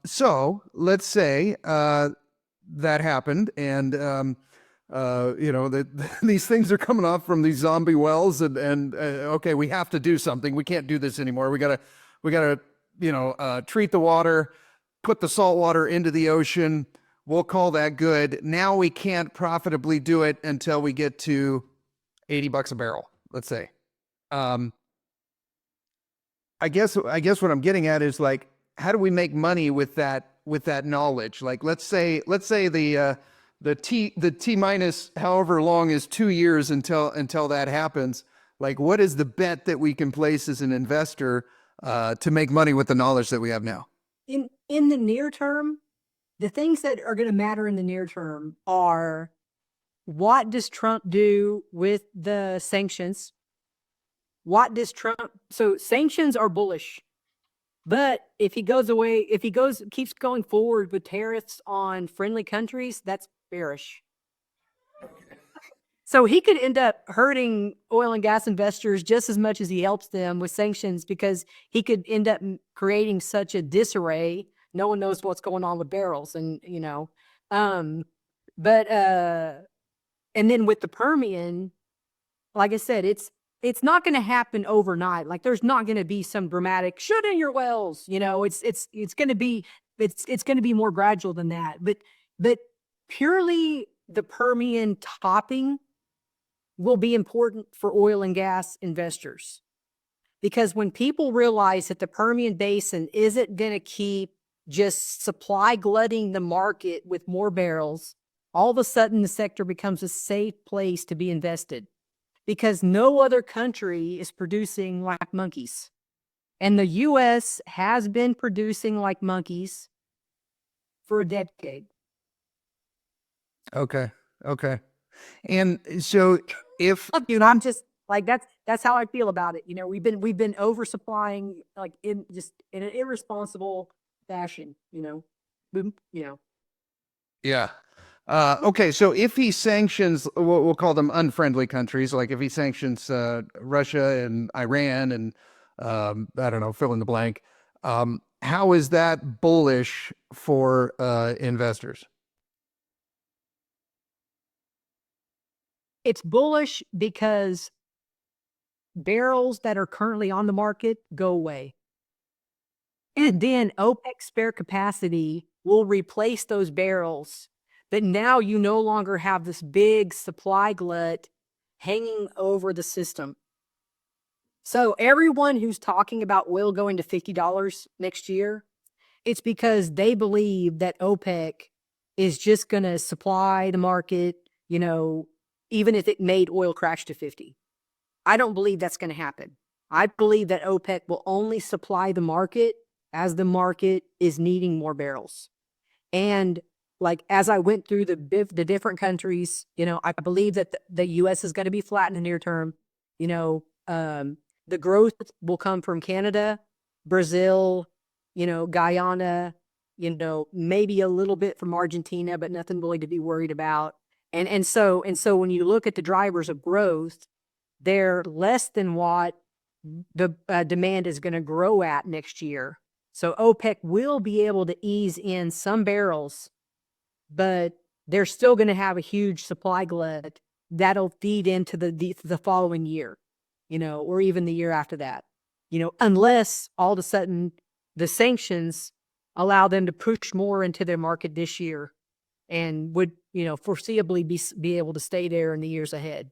So let's say that happened, and you know that these things are coming off from these zombie wells, and okay, we have to do something. We can't do this anymore. We gotta you know treat the water, put the salt water into the ocean. We'll call that good. Now we can't profitably do it until we get to $80 a barrel, let's say. I guess what I'm getting at is like, how do we make money with that knowledge? Like, let's say the T minus however long is 2 years until that happens. Like, what is the bet that we can place as an investor to make money with the knowledge that we have now? In the near term, the things that are going to matter in the near term are, what does Trump do with the sanctions? So sanctions are bullish But if he keeps going forward with tariffs on friendly countries, that's bearish. So he could end up hurting oil and gas investors just as much as he helps them with sanctions, because he could end up creating such a disarray. No one knows what's going on with barrels, and but and then with the Permian, like I said, it's not going to happen overnight. Like, there's not going to be some dramatic shut in your wells. It's going to be it's going to be more gradual than that. But purely the Permian topping will be important for oil and gas investors, because when people realize that the Permian Basin isn't going to keep just supply glutting the market with more barrels, all of a sudden the sector becomes a safe place to be invested, because no other country is producing like monkeys. And the U.S. has been producing like monkeys for a decade. Okay. And so Dude, I'm just like, that's how I feel about it. We've been oversupplying, like, in an irresponsible fashion. Yeah. Okay, so if he sanctions, we'll call them unfriendly countries, like if he sanctions Russia and Iran and, I don't know, fill in the blank, how is that bullish for investors? It's bullish because barrels that are currently on the market go away. And then OPEC spare capacity will replace those barrels. But now you no longer have this big supply glut hanging over the system. So everyone who's talking about oil going to $50 next year, it's because they believe that OPEC is just going to supply the market, even if it made oil crash to 50. I don't believe that's going to happen. I believe that OPEC will only supply the market as the market is needing more barrels. And like, as I went through the different countries, I believe that the U.S. is going to be flat in the near term. The growth will come from Canada, Brazil, Guyana, maybe a little bit from Argentina, but nothing really to be worried about. And so when you look at the drivers of growth, they're less than what the demand is going to grow at next year. So OPEC will be able to ease in some barrels, but they're still going to have a huge supply glut that'll feed into the following year, or even the year after that, unless all of a sudden the sanctions allow them to push more into their market this year and would, foreseeably be able to stay there in the years ahead.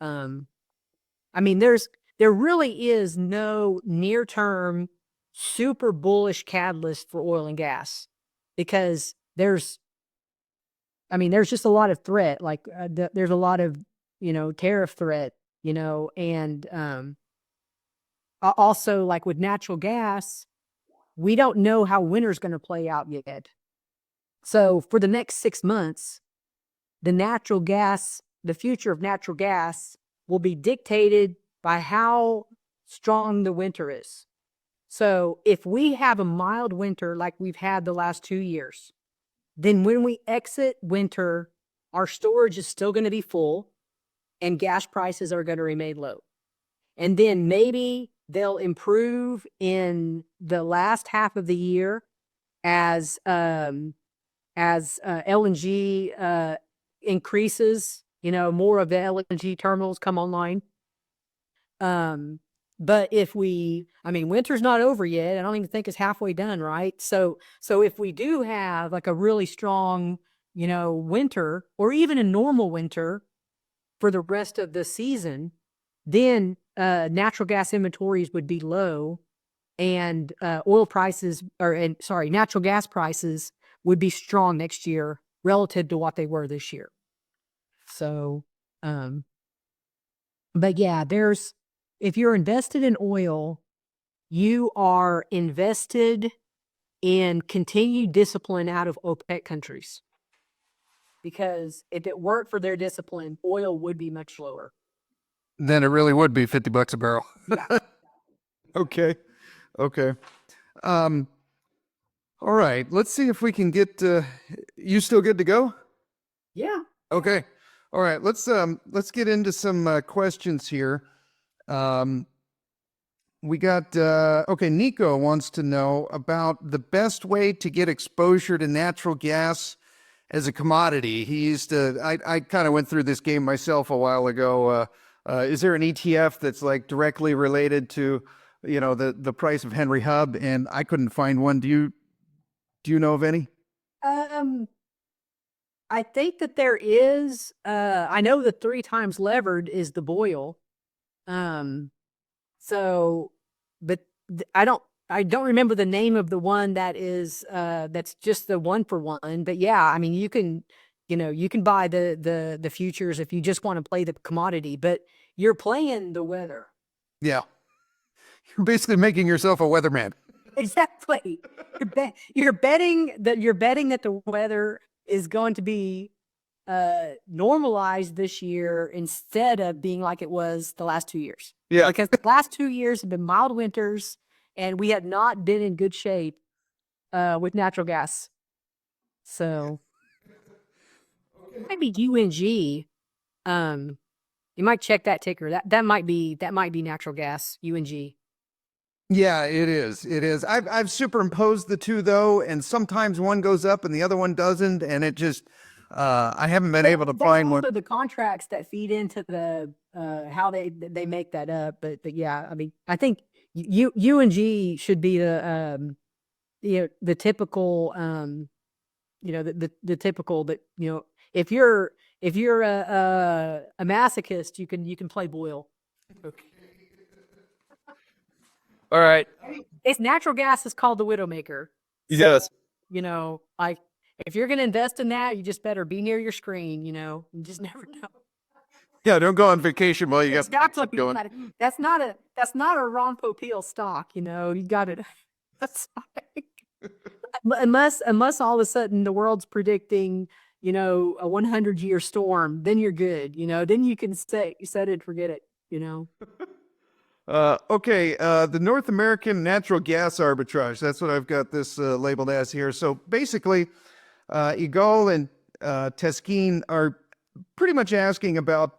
I mean, there really is no near-term super bullish catalyst for oil and gas, because there's just a lot of threat. Like, there's a lot of, tariff threat, and also, like, with natural gas, we don't know how winter's going to play out yet. So for the next 6 months, the future of natural gas will be dictated by how strong the winter is. So if we have a mild winter like we've had the last 2 years, then when we exit winter, our storage is still going to be full and gas prices are going to remain low. And then maybe they'll improve in the last half of the year as LNG increases, more of the LNG terminals come online. But winter's not over yet. I don't even think it's halfway done, right? So if we do have like a really strong, winter, or even a normal winter for the rest of the season, then natural gas inventories would be low, and natural gas prices would be strong next year relative to what they were this year. So, but yeah, if you're invested in oil, you are invested in continued discipline out of OPEC countries. Because if it weren't for their discipline, oil would be much lower. Then it really would be $50 a barrel. Okay. All right, let's see if we can get you still good to go? Yeah. Okay. All right, let's get into some questions here. We got okay, Nico wants to know about the best way to get exposure to natural gas as a commodity. He used to I kind of went through this game myself a while ago. Is there an ETF that's like directly related to, the price of Henry Hub? And I couldn't find one. Do you know of any? Um, I think that there is. I know the 3 times levered is the boil. Um, so, but I don't remember the name of the one that is. That's just the 1-for-1. But yeah, I mean, you can buy the futures if you just want to play the commodity. But you're playing the weather. Yeah. You're basically making yourself a weatherman. Exactly. You're betting that the weather is going to be normalized this year instead of being like it was the last 2 years. Yeah. Because the last 2 years have been mild winters, and we have not been in good shape with natural gas. So maybe UNG. You might check that ticker. That might be natural gas. UNG. Yeah, it is. It is. I've superimposed the two though, and sometimes one goes up and the other one doesn't, and it just I haven't been able to find one. The contracts that feed into the how they make that up, but yeah, I mean, I think UNG should be the typical the typical that if you're a masochist, you can play boil. All right. It's natural gas is called the widowmaker. Yes. Like if you're going to invest in that, you just better be near your screen. You just never know. Yeah, don't go on vacation while you got Exactly. going. That's not a Ron Popeil stock. You got it. That's unless all of a sudden the world's predicting a 100-year storm, then you're good. Then you can set it and forget it. Okay, the North American natural gas arbitrage. That's what I've got this labeled as here. So basically, Igal and Teskin are pretty much asking about.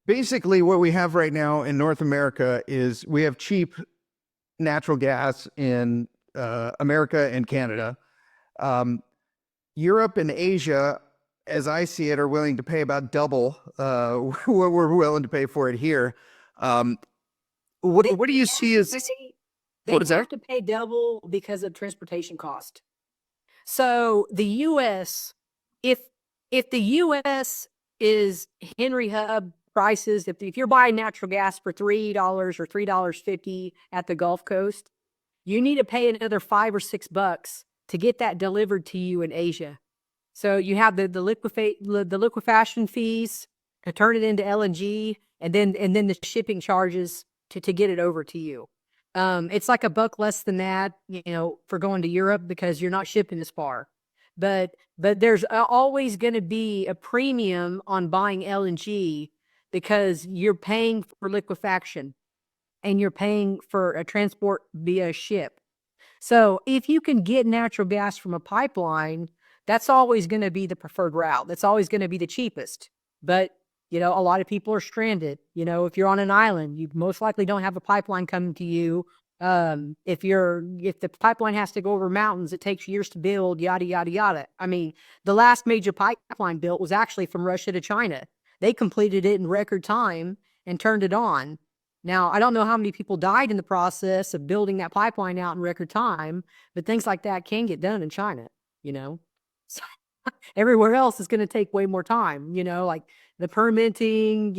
Basically, what we have right now in North America is we have cheap natural gas in America and Canada. Europe and Asia, as I see it, are willing to pay about double what we're willing to pay for it here. What do you see as they have to pay double because of transportation cost. So the U.S. if the U.S. is Henry Hub prices, if you're buying natural gas for $3 or $3.50 at the Gulf Coast, you need to pay another $5 or $6 to get that delivered to you in Asia. So you have the liquefaction fees to turn it into LNG, and then the shipping charges to get it over to you. It's like $1 less than that, for going to Europe because you're not shipping as far. But there's always going to be a premium on buying LNG because you're paying for liquefaction and you're paying for a transport via ship. So if you can get natural gas from a pipeline, that's always going to be the preferred route. That's always going to be the cheapest. But, a lot of people are stranded. If you're on an island, you most likely don't have a pipeline coming to you. If the pipeline has to go over mountains, it takes years to build, yada, yada, yada. I mean, the last major pipeline built was actually from Russia to China. They completed it in record time and turned it on. Now, I don't know how many people died in the process of building that pipeline out in record time, but things like that can get done in China, So everywhere else is going to take way more time, like the permitting,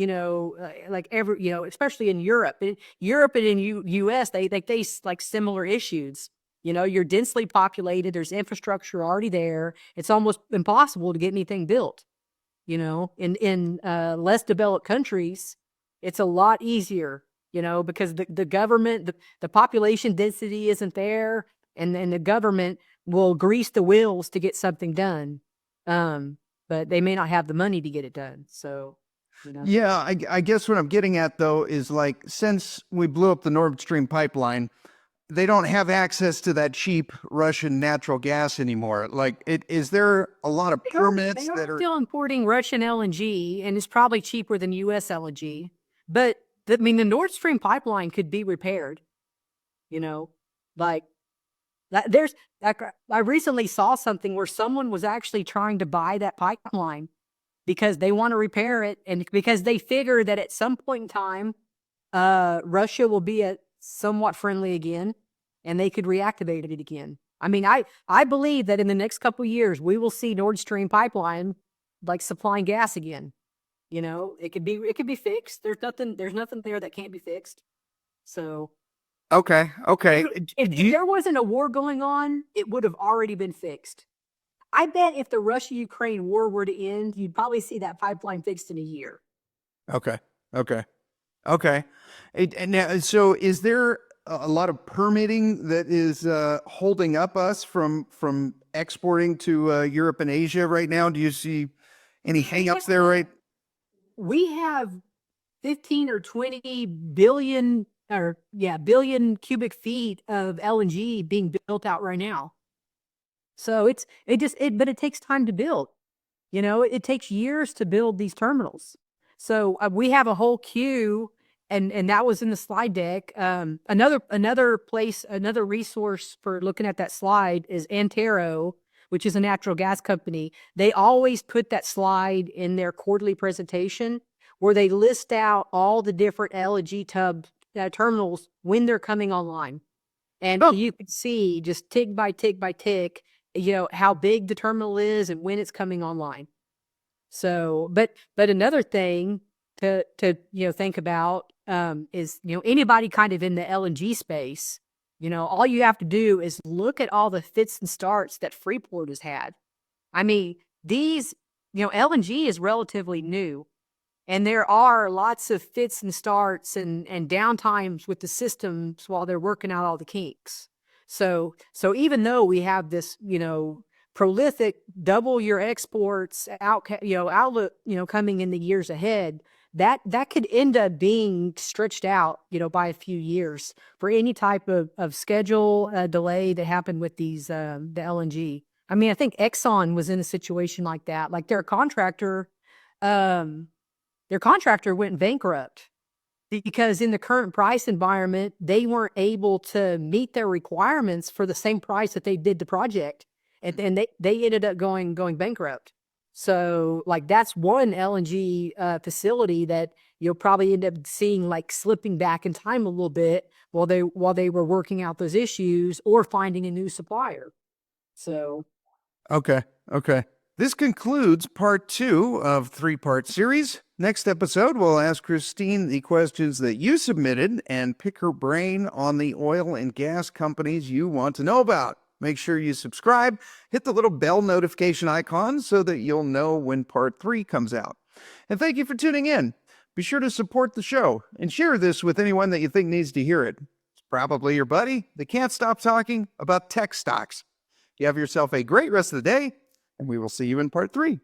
especially in Europe. Europe and in U.S., they face like similar issues. You're densely populated. There's infrastructure already there. It's almost impossible to get anything built. In less developed countries, it's a lot easier, because the government, the population density isn't there, and the government will grease the wheels to get something done. But they may not have the money to get it done. So You know? Yeah, I guess what I'm getting at, though, is like since we blew up the Nord Stream pipeline, they don't have access to that cheap Russian natural gas anymore. Like, is there a lot of They permits are that are? still importing Russian LNG, and it's probably cheaper than U.S. LNG. But I mean, the Nord Stream pipeline could be repaired. You know, like there's like I recently saw something where someone was actually trying to buy that pipeline because they want to repair it, and because they figure that at some point in time, Russia will be somewhat friendly again, and they could reactivate it again. I mean, I believe that in the next couple of years, we will see Nord Stream pipeline like supplying gas again. You know, it could be fixed. There's nothing there that can't be fixed. So Okay, okay. if there wasn't a war going on, it would have already been fixed. I bet if the Russia-Ukraine war were to end, you'd probably see that pipeline fixed in a year. Okay, okay, okay. And now, so is there a lot of permitting that is holding up us from exporting to Europe and Asia right now? Do you see any hangups there, right? We have 15 or 20 billion billion cubic feet of LNG being built out right now. So but it takes time to build. You know, it takes years to build these terminals. So we have a whole queue, and that was in the slide deck. Another resource for looking at that slide is Antero, which is a natural gas company. They always put that slide in their quarterly presentation where they list out all the different LNG terminals when they're coming online. And you can see just tick by tick by tick, you know, how big the terminal is and when it's coming online. So, but another thing to think about is, anybody kind of in the LNG space, all you have to do is look at all the fits and starts that Freeport has had. I mean, LNG is relatively new, and there are lots of fits and starts and downtimes with the systems while they're working out all the kinks. So even though we have this, prolific double your exports outlook, coming in the years ahead, that could end up being stretched out, by a few years for any type of schedule delay that happened with these the LNG. I mean, I think Exxon was in a situation like that. Like their contractor went bankrupt because in the current price environment, they weren't able to meet their requirements for the same price that they did the project. And then they ended up going bankrupt. So like that's one LNG facility that you'll probably end up seeing like slipping back in time a little bit while they were working out those issues or finding a new supplier. So Okay. This concludes part 2 of 3-part series. Next episode, we'll ask Christine the questions that you submitted and pick her brain on the oil and gas companies you want to know about. Make sure you subscribe, hit the little bell notification icon so that you'll know when part 3 comes out. And thank you for tuning in. Be sure to support the show and share this with anyone that you think needs to hear it. It's probably your buddy that can't stop talking about tech stocks. You have yourself a great rest of the day, and we will see you in part 3.